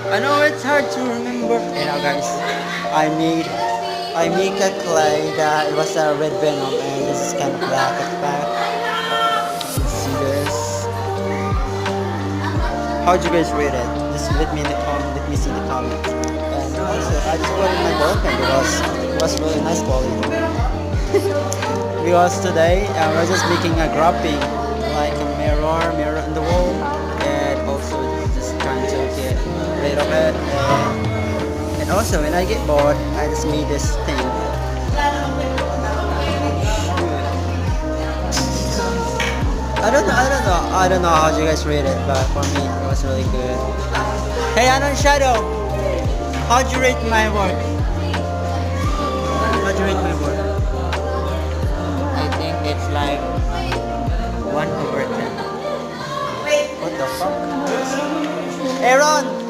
I know it's hard to remember. You know, guys, I made I make a clay that it was a red venom, and this is kind of black at the back. You can see this. How'd you guys rate it? Just let me in the comment. Let me see in the comments. And also, I just bought it my boyfriend because it was really nice quality. Because today we're just making a graphing, like a mirror in the wall, and also just trying to get rid of it. And also, when I get bored, I just made this thing. I don't know how you guys rate it, but for me, it was really good. Hey, Anon Shadow, how'd you rate my work? How'd you rate my work? I think it's like 1/10. What the fuck? Aaron!